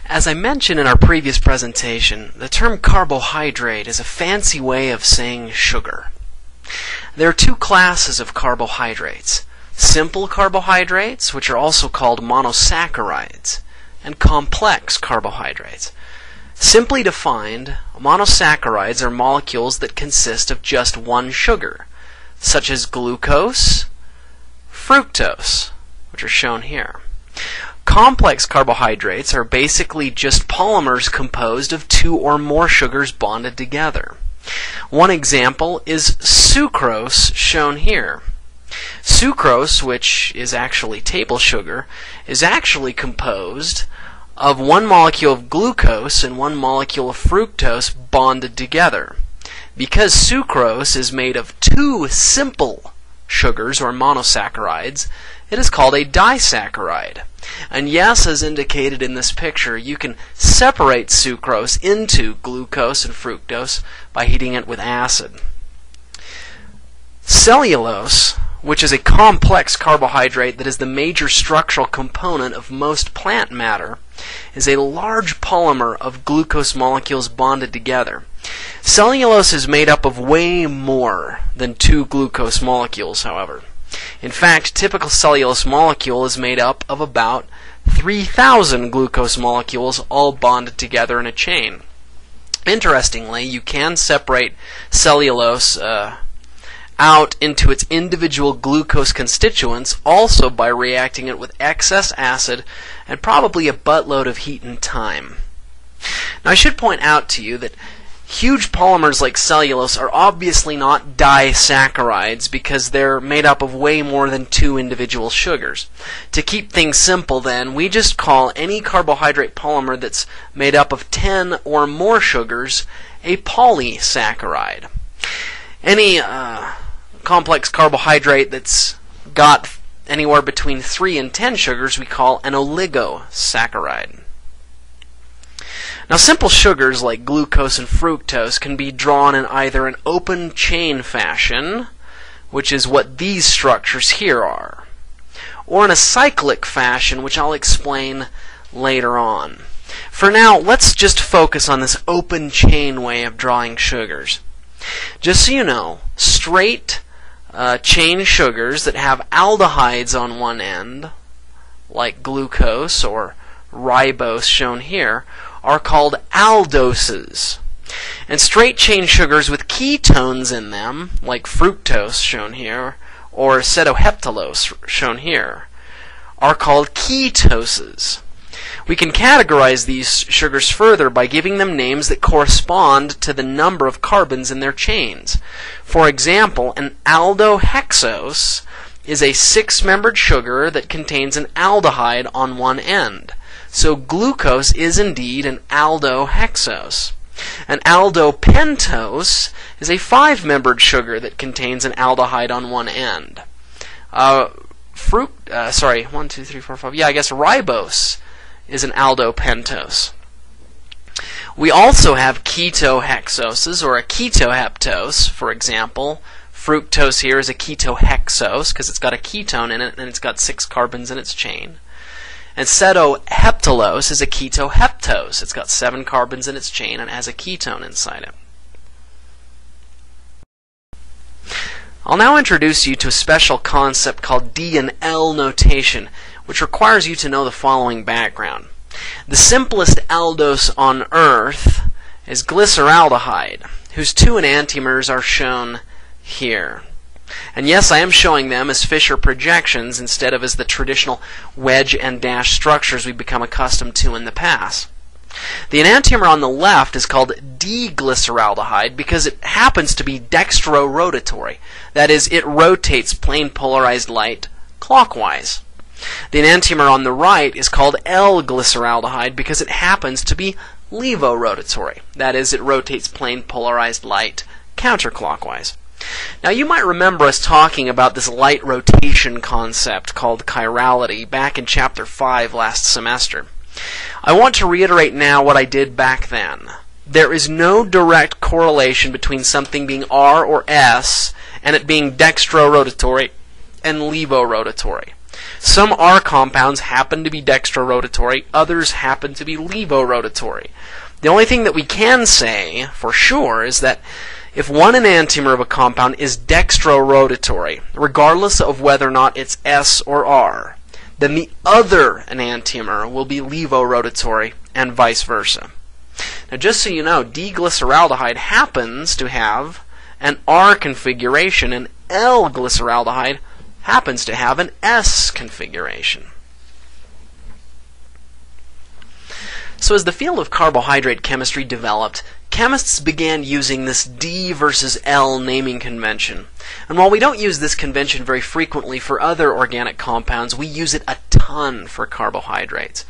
As I mentioned in our previous presentation, the term carbohydrate is a fancy way of saying sugar. There are two classes of carbohydrates: simple carbohydrates, which are also called monosaccharides, and complex carbohydrates. Simply defined, monosaccharides are molecules that consist of just one sugar, such as glucose, fructose, which are shown here. Complex carbohydrates are basically just polymers composed of two or more sugars bonded together. One example is sucrose, shown here. Sucrose, which is actually table sugar, is actually composed of one molecule of glucose and one molecule of fructose bonded together. Because sucrose is made of two simple sugars, or monosaccharides, it is called a disaccharide. And yes, as indicated in this picture, you can separate sucrose into glucose and fructose by heating it with acid. Cellulose, which is a complex carbohydrate that is the major structural component of most plant matter, is a large polymer of glucose molecules bonded together. Cellulose is made up of way more than two glucose molecules, however. In fact, typical cellulose molecule is made up of about 3,000 glucose molecules all bonded together in a chain. Interestingly, you can separate cellulose out into its individual glucose constituents also by reacting it with excess acid and probably a buttload of heat and time. Now, I should point out to you that huge polymers like cellulose are obviously not disaccharides because they're made up of way more than two individual sugars. To keep things simple then, we just call any carbohydrate polymer that's made up of 10 or more sugars a polysaccharide. Any complex carbohydrate that's got anywhere between 3 and 10 sugars we call an oligosaccharide. Now, simple sugars like glucose and fructose can be drawn in either an open chain fashion, which is what these structures here are, or in a cyclic fashion, which I'll explain later on. For now, let's just focus on this open chain way of drawing sugars. Just so you know, straight chain sugars that have aldehydes on one end, like glucose or ribose shown here, are called aldoses. And straight chain sugars with ketones in them, like fructose shown here, or acetoheptulose shown here, are called ketoses. We can categorize these sugars further by giving them names that correspond to the number of carbons in their chains. For example, an aldohexose is a 6-membered sugar that contains an aldehyde on one end. So glucose is indeed an aldohexose. An aldopentose is a 5-membered sugar that contains an aldehyde on one end. Ribose is an aldopentose. We also have ketohexoses, or a ketoheptose. For example, fructose here is a ketohexose because it's got a ketone in it and it's got 6 carbons in its chain. And acetoheptulose is a ketoheptose. It's got 7 carbons in its chain and has a ketone inside it. I'll now introduce you to a special concept called D and L notation, which requires you to know the following background. The simplest aldose on Earth is glyceraldehyde, whose 2 enantiomers are shown here. And yes, I am showing them as Fischer projections instead of as the traditional wedge and dash structures we've become accustomed to in the past. The enantiomer on the left is called D-glyceraldehyde because it happens to be dextrorotatory. That is, it rotates plane polarized light clockwise. The enantiomer on the right is called L-glyceraldehyde because it happens to be levorotatory. That is, it rotates plane polarized light counterclockwise. Now, you might remember us talking about this light rotation concept called chirality back in Chapter 5 last semester. I want to reiterate now what I did back then. There is no direct correlation between something being R or S and it being dextrorotatory and levorotatory. Some R compounds happen to be dextrorotatory, others happen to be levorotatory. The only thing that we can say for sure is that if one enantiomer of a compound is dextrorotatory, regardless of whether or not it's S or R, then the other enantiomer will be levorotatory, and vice versa. Now, just so you know, D-glyceraldehyde happens to have an R configuration, and L-glyceraldehyde happens to have an S configuration. So as the field of carbohydrate chemistry developed, chemists began using this D versus L naming convention. And while we don't use this convention very frequently for other organic compounds, we use it a ton for carbohydrates.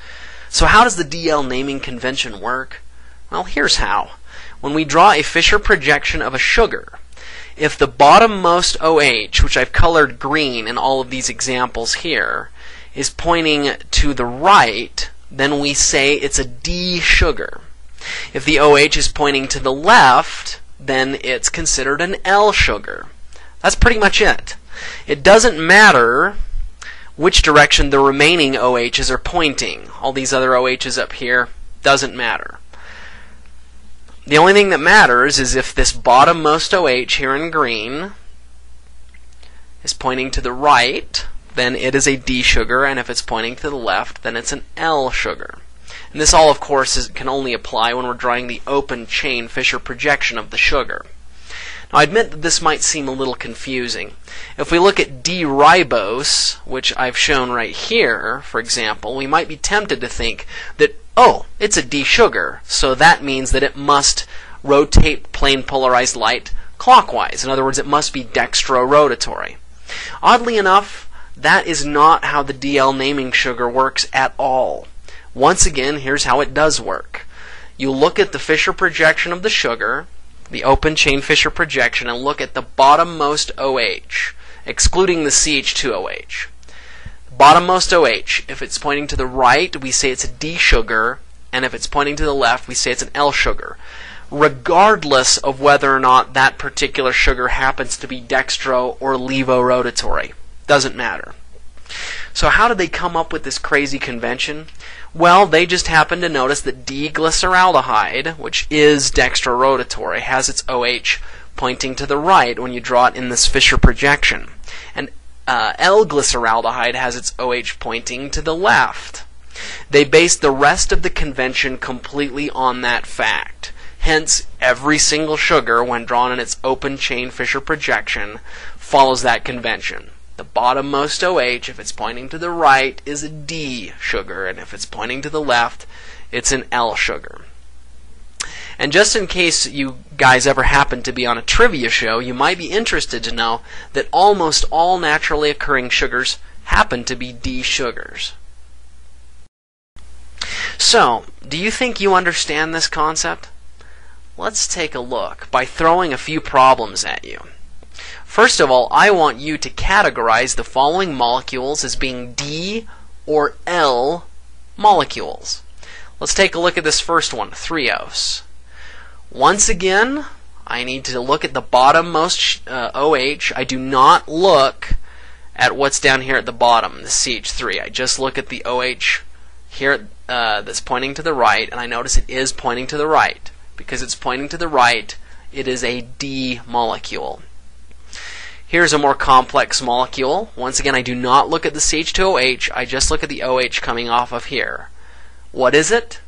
So how does the DL naming convention work? Well, here's how. When we draw a Fisher projection of a sugar, if the bottommost OH, which I've colored green in all of these examples here, is pointing to the right, then we say it's a D sugar. If the OH is pointing to the left, then it's considered an L sugar. That's pretty much it. It doesn't matter which direction the remaining OHs are pointing. All these other OHs up here, doesn't matter. The only thing that matters is if this bottommost OH here in green is pointing to the right, then it is a D sugar, and if it's pointing to the left, then it's an L sugar. And this all, of course, can only apply when we're drawing the open chain Fisher projection of the sugar. Now, I admit that this might seem a little confusing. If we look at D-ribose, which I've shown right here, for example, we might be tempted to think that, oh, it's a D sugar, so that means that it must rotate plane polarized light clockwise. In other words, it must be dextrorotatory. Oddly enough, that is not how the DL naming sugar works at all. Once again, here's how it does work. You look at the Fisher projection of the sugar, the open chain Fisher projection, and look at the bottommost OH, excluding the CH2OH. Bottommost OH, if it's pointing to the right, we say it's a D sugar, and if it's pointing to the left, we say it's an L sugar, regardless of whether or not that particular sugar happens to be dextro or levorotatory. Doesn't matter. So how did they come up with this crazy convention? Well, they just happened to notice that D-glyceraldehyde, which is dextrorotatory, has its OH pointing to the right when you draw it in this Fisher projection. And L-glyceraldehyde has its OH pointing to the left. They based the rest of the convention completely on that fact. Hence, every single sugar, when drawn in its open chain Fisher projection, follows that convention. The bottommost OH, if it's pointing to the right, is a D sugar, and if it's pointing to the left, it's an L sugar. And just in case you guys ever happen to be on a trivia show, you might be interested to know that almost all naturally occurring sugars happen to be D sugars. So, do you think you understand this concept? Let's take a look by throwing a few problems at you. First of all, I want you to categorize the following molecules as being D or L molecules. Let's take a look at this first one, threose. Once again, I need to look at the bottommost OH. I do not look at what's down here at the bottom, the CH3. I just look at the OH here that's pointing to the right, and I notice it is pointing to the right. Because it's pointing to the right, it is a D molecule. Here's a more complex molecule. Once again, I do not look at the CH2OH, I just look at the OH coming off of here. What is it?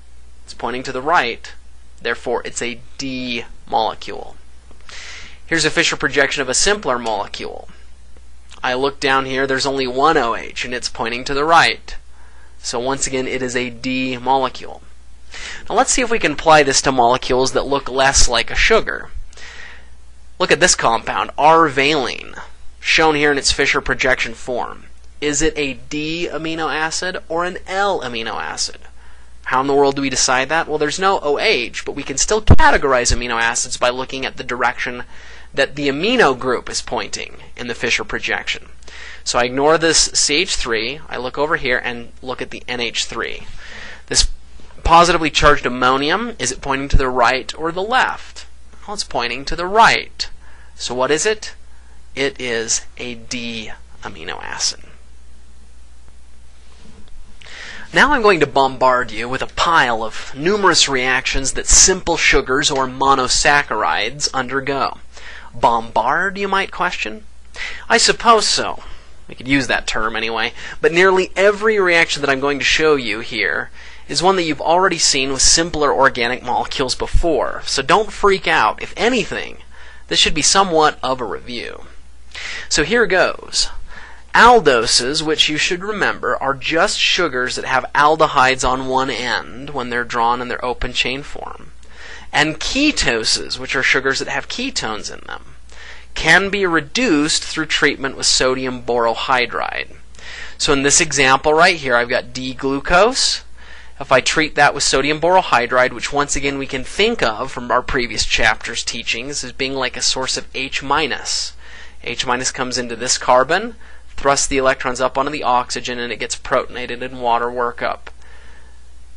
It's pointing to the right, therefore it's a D molecule. Here's a Fisher projection of a simpler molecule. I look down here, there's only one OH, and it's pointing to the right. So once again, it is a D molecule. Now let's see if we can apply this to molecules that look less like a sugar. Look at this compound, R-valine, shown here in its Fisher projection form. Is it a D amino acid or an L amino acid? How in the world do we decide that? Well, there's no OH, but we can still categorize amino acids by looking at the direction that the amino group is pointing in the Fisher projection. So I ignore this CH3, I look over here and look at the NH3. This positively charged ammonium, is it pointing to the right or the left? Well, it's pointing to the right. So what is it? It is a D amino acid. Now I'm going to bombard you with a pile of numerous reactions that simple sugars or monosaccharides undergo. Bombard, you might question? I suppose so. We could use that term anyway. But nearly every reaction that I'm going to show you here is one that you've already seen with simpler organic molecules before. So don't freak out. If anything, this should be somewhat of a review. So here goes. Aldoses, which you should remember, are just sugars that have aldehydes on one end when they're drawn in their open chain form. And ketoses, which are sugars that have ketones in them, can be reduced through treatment with sodium borohydride. So in this example right here, I've got D-glucose. If I treat that with sodium borohydride, which once again we can think of from our previous chapter's teachings as being like a source of H-. H- comes into this carbon, thrusts the electrons up onto the oxygen, and it gets protonated in water workup.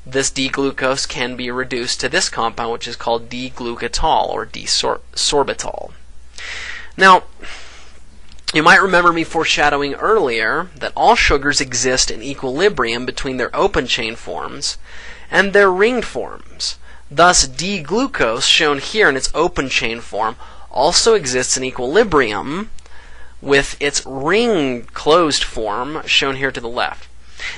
This D-glucose can be reduced to this compound, which is called D-glucatol or D-sorbitol. Now, you might remember me foreshadowing earlier that all sugars exist in equilibrium between their open chain forms and their ringed forms. Thus, D-glucose, shown here in its open chain form, also exists in equilibrium with its ring closed form, shown here to the left.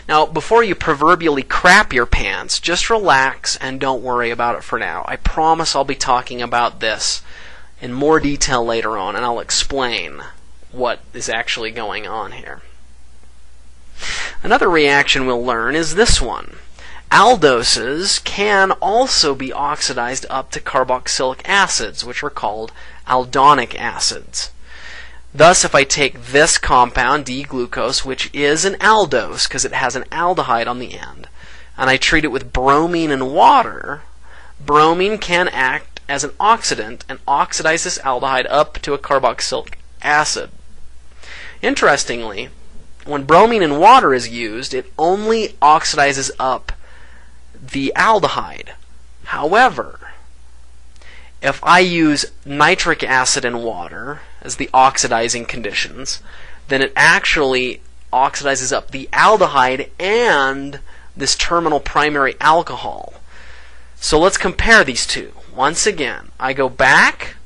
Now, before you proverbially crap your pants, just relax and don't worry about it for now. I promise I'll be talking about this in more detail later on, and I'll explain what is actually going on here. Another reaction we'll learn is this one. Aldoses can also be oxidized up to carboxylic acids, which are called aldonic acids. Thus, if I take this compound, D-glucose, which is an aldose because it has an aldehyde on the end, and I treat it with bromine and water, bromine can act as an oxidant and oxidize this aldehyde up to a carboxylic acid. Interestingly, when bromine and water is used, it only oxidizes up the aldehyde. However, if I use nitric acid and water as the oxidizing conditions, then it actually oxidizes up the aldehyde and this terminal primary alcohol. So let's compare these two. Once again, I go back.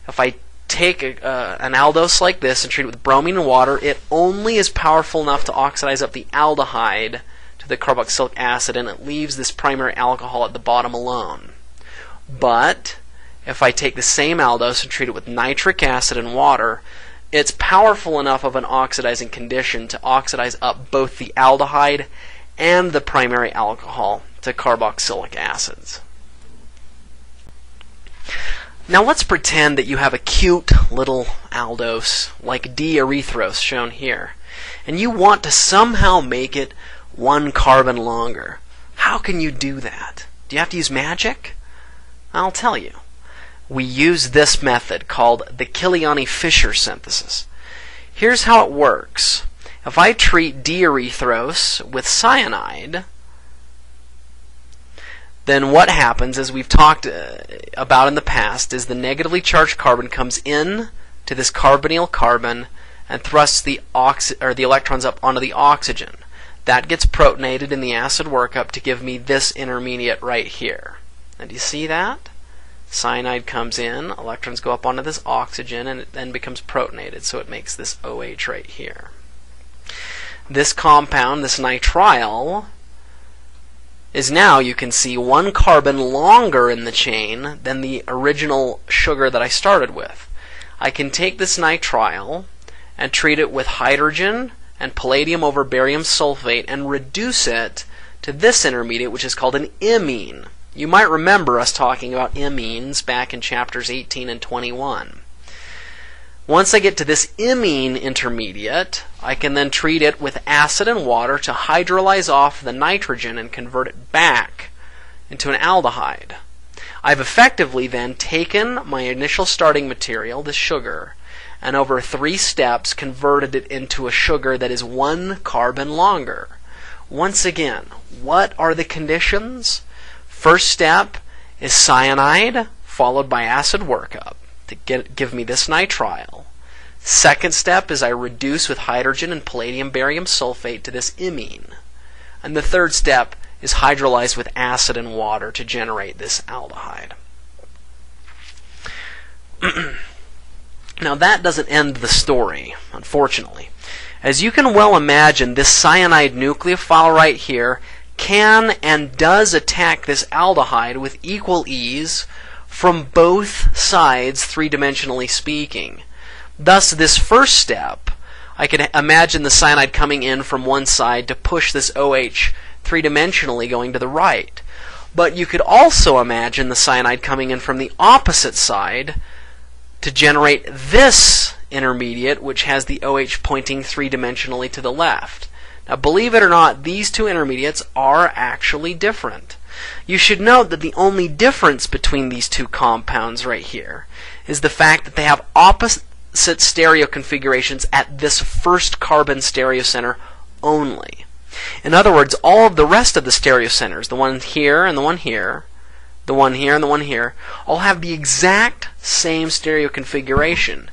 If I take an aldose like this and treat it with bromine and water, it only is powerful enough to oxidize up the aldehyde to the carboxylic acid, and it leaves this primary alcohol at the bottom alone. But if I take the same aldose and treat it with nitric acid and water, it's powerful enough of an oxidizing condition to oxidize up both the aldehyde and the primary alcohol to carboxylic acids. Now let's pretend that you have a cute little aldose like D-erythros shown here, and you want to somehow make it one carbon longer. How can you do that? Do you have to use magic? I'll tell you. We use this method called the Kiliani-Fisher synthesis. Here's how it works. If I treat D-erythros with cyanide, then what happens, as we've talked about in the past, is the negatively charged carbon comes in to this carbonyl carbon and thrusts the electrons up onto the oxygen. That gets protonated in the acid workup to give me this intermediate right here. And do you see that? Cyanide comes in, electrons go up onto this oxygen, and it then becomes protonated, so it makes this OH right here. This compound, this nitrile, is now, you can see, one carbon longer in the chain than the original sugar that I started with. I can take this nitrile and treat it with hydrogen and palladium over barium sulfate and reduce it to this intermediate, which is called an imine. You might remember us talking about imines back in chapters 18 and 21. Once I get to this imine intermediate, I can then treat it with acid and water to hydrolyze off the nitrogen and convert it back into an aldehyde. I've effectively then taken my initial starting material, the sugar, and over 3 steps converted it into a sugar that is 1 carbon longer. Once again, what are the conditions? First step is cyanide followed by acid workup to give me this nitrile. Second step is I reduce with hydrogen and palladium barium sulfate to this imine. And the third step is hydrolyzed with acid and water to generate this aldehyde. Now that doesn't end the story, unfortunately. As you can well imagine, this cyanide nucleophile right here can and does attack this aldehyde with equal ease from both sides, three-dimensionally speaking. Thus, this first step, I can imagine the cyanide coming in from one side to push this OH three-dimensionally going to the right. But you could also imagine the cyanide coming in from the opposite side to generate this intermediate, which has the OH pointing three-dimensionally to the left. Now, believe it or not, these two intermediates are actually different. You should note that the only difference between these two compounds right here is the fact that they have opposite stereo configurations at this first carbon stereocenter only. In other words, all of the rest of the stereocenters, the one here and the one here, the one here and the one here, all have the exact same stereo configuration.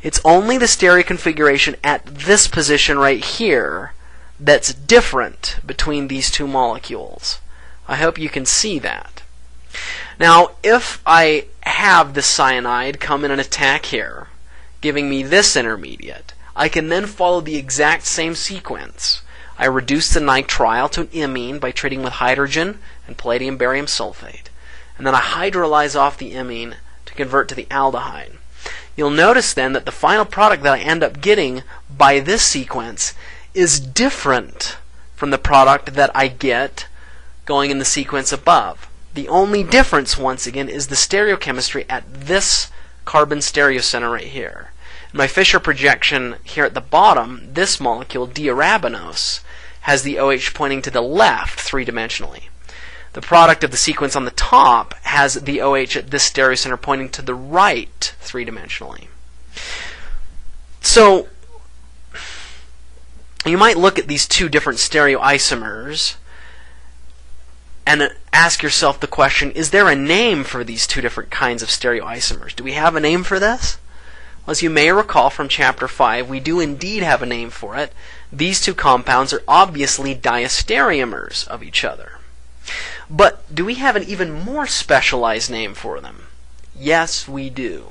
It's only the stereo configuration at this position right here that's different between these two molecules. I hope you can see that. Now, if I have the cyanide come in and attack here, giving me this intermediate, I can then follow the exact same sequence. I reduce the nitrile to an imine by treating with hydrogen and palladium barium sulfate. And then I hydrolyze off the imine to convert to the aldehyde. You'll notice then that the final product that I end up getting by this sequence is different from the product that I get going in the sequence above. The only difference, once again, is the stereochemistry at this carbon stereocenter right here. In my Fischer projection here at the bottom, this molecule, diarabinose, has the OH pointing to the left three-dimensionally. The product of the sequence on the top has the OH at this stereocenter pointing to the right three-dimensionally. So, you might look at these two different stereoisomers and ask yourself the question, is there a name for these two different kinds of stereoisomers? Do we have a name for this? Well, as you may recall from Chapter 5, we do indeed have a name for it. These two compounds are obviously diastereomers of each other. But do we have an even more specialized name for them? Yes, we do.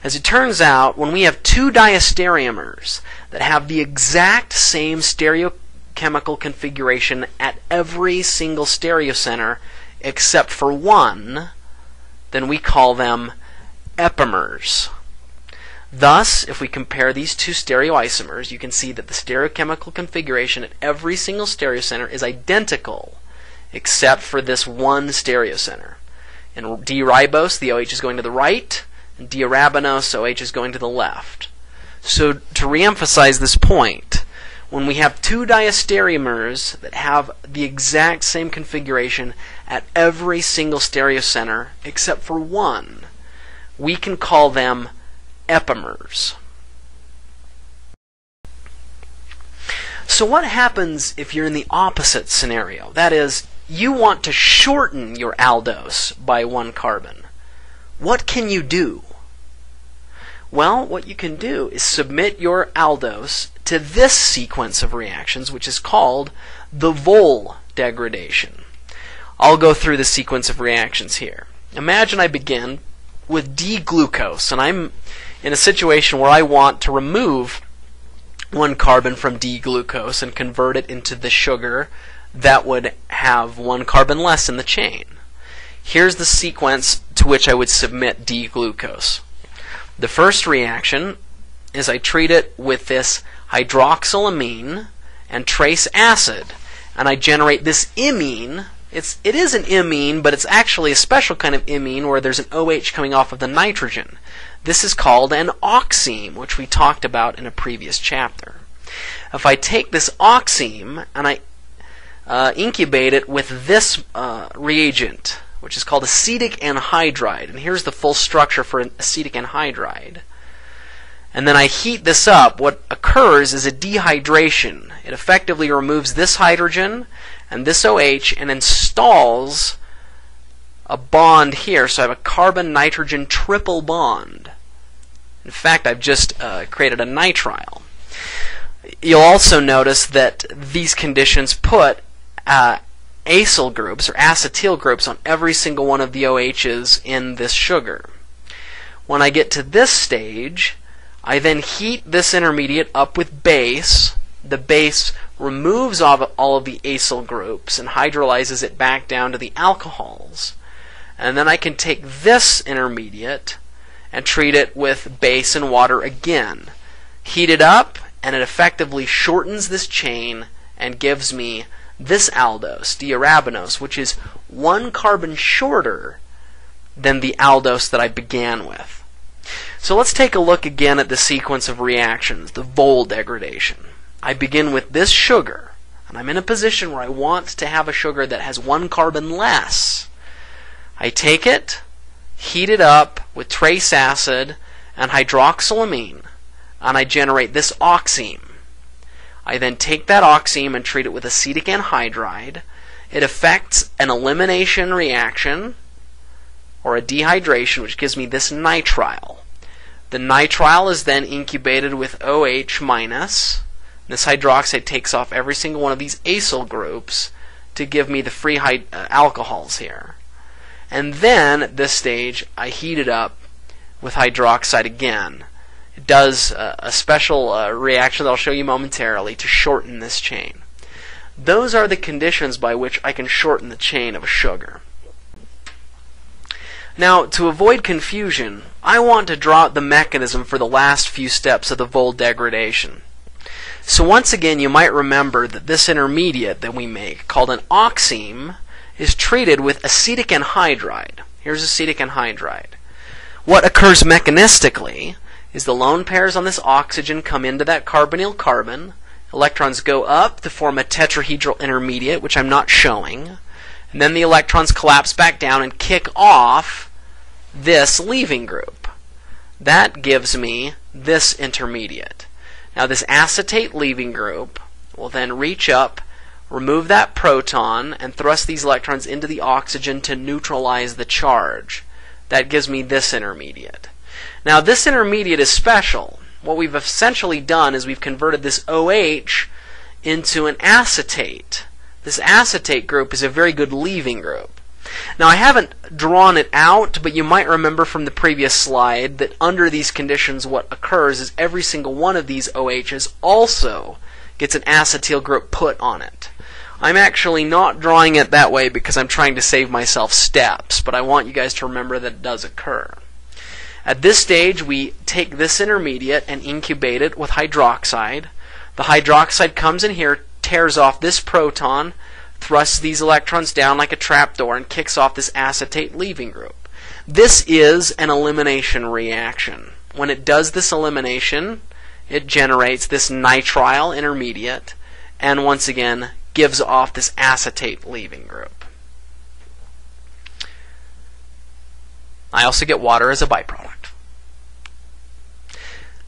As it turns out, when we have two diastereomers that have the exact same stereochemical configuration at every single stereocenter except for one, then we call them epimers. Thus, if we compare these two stereoisomers, you can see that the stereochemical configuration at every single stereocenter is identical except for this one stereocenter. In D-ribose, the OH is going to the right, and diarabinose, OH is going to the left. So to reemphasize this point, when we have two diastereomers that have the exact same configuration at every single stereocenter except for one, we can call them epimers. So what happens if you're in the opposite scenario? That is, you want to shorten your aldose by one carbon. What can you do? Well, what you can do is submit your aldose to this sequence of reactions, which is called the Voll degradation. I'll go through the sequence of reactions here. Imagine I begin with D-glucose, and I'm in a situation where I want to remove one carbon from D-glucose and convert it into the sugar that would have one carbon less in the chain. Here's the sequence to which I would submit D-glucose. The first reaction is I treat it with this hydroxylamine and trace acid, and I generate this imine. It is an imine, but it's actually a special kind of imine where there's an OH coming off of the nitrogen. This is called an oxime, which we talked about in a previous chapter. If I take this oxime and I incubate it with this reagent, which is called acetic anhydride, and here's the full structure for acetic anhydride, and then I heat this up, what occurs is a dehydration. It effectively removes this hydrogen and this OH and installs a bond here, so I have a carbon-nitrogen triple bond. In fact, I've just created a nitrile. You'll also notice that these conditions put acyl groups or acetyl groups on every single one of the OHs in this sugar. When I get to this stage, I then heat this intermediate up with base. The base removes all of the acyl groups and hydrolyzes it back down to the alcohols. And then I can take this intermediate and treat it with base and water again. Heat it up, and it effectively shortens this chain and gives me this aldose, diarabinose, which is 1 carbon shorter than the aldose that I began with. So let's take a look again at the sequence of reactions, the Vold degradation. I begin with this sugar, and I'm in a position where I want to have a sugar that has 1 carbon less. I take it, heat it up with trace acid and hydroxylamine, and I generate this oxime. I then take that oxime and treat it with acetic anhydride. It affects an elimination reaction, or a dehydration, which gives me this nitrile. The nitrile is then incubated with OH minus. This hydroxide takes off every single one of these acyl groups to give me the free alcohols here. And then at this stage, I heat it up with hydroxide again. It does a special reaction that I'll show you momentarily to shorten this chain. Those are the conditions by which I can shorten the chain of a sugar. Now, to avoid confusion, I want to draw out the mechanism for the last few steps of the Vold degradation. So once again, you might remember that this intermediate that we make, called an oxime, is treated with acetic anhydride. Here's acetic anhydride. What occurs mechanistically is the lone pairs on this oxygen come into that carbonyl carbon. Electrons go up to form a tetrahedral intermediate, which I'm not showing. And then the electrons collapse back down and kick off this leaving group. That gives me this intermediate. Now this acetate leaving group will then reach up, remove that proton, and thrust these electrons into the oxygen to neutralize the charge. That gives me this intermediate. Now this intermediate is special. What we've essentially done is we've converted this OH into an acetate. This acetate group is a very good leaving group. Now I haven't drawn it out, but you might remember from the previous slide that under these conditions what occurs is every single one of these OHs also gets an acetyl group put on it. I'm actually not drawing it that way because I'm trying to save myself steps, but I want you guys to remember that it does occur. At this stage, we take this intermediate and incubate it with hydroxide. The hydroxide comes in here, tears off this proton, thrusts these electrons down like a trapdoor, and kicks off this acetate leaving group. This is an elimination reaction. When it does this elimination, it generates this nitrile intermediate, and once again gives off this acetate leaving group. I also get water as a byproduct.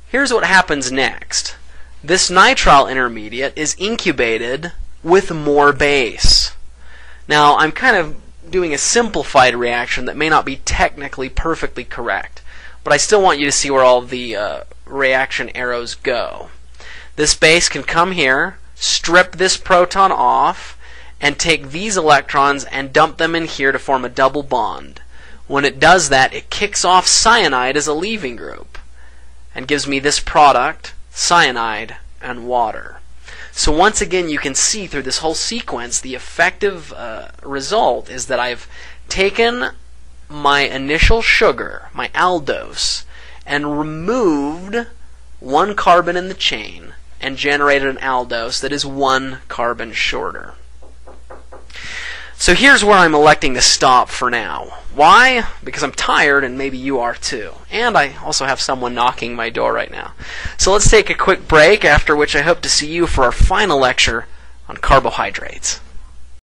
Here's what happens next. This nitrile intermediate is incubated with more base. Now, I'm kind of doing a simplified reaction that may not be technically perfectly correct, but I still want you to see where all the reaction arrows go. This base can come here, strip this proton off, and take these electrons and dump them in here to form a double bond. When it does that, it kicks off cyanide as a leaving group and gives me this product, cyanide and water. So once again, you can see through this whole sequence, the effective result is that I've taken my initial sugar, my aldose, and removed 1 carbon in the chain and generated an aldose that is 1 carbon shorter. So here's where I'm electing to stop for now. Why? Because I'm tired, and maybe you are too. And I also have someone knocking my door right now. So let's take a quick break, after which I hope to see you for our final lecture on carbohydrates.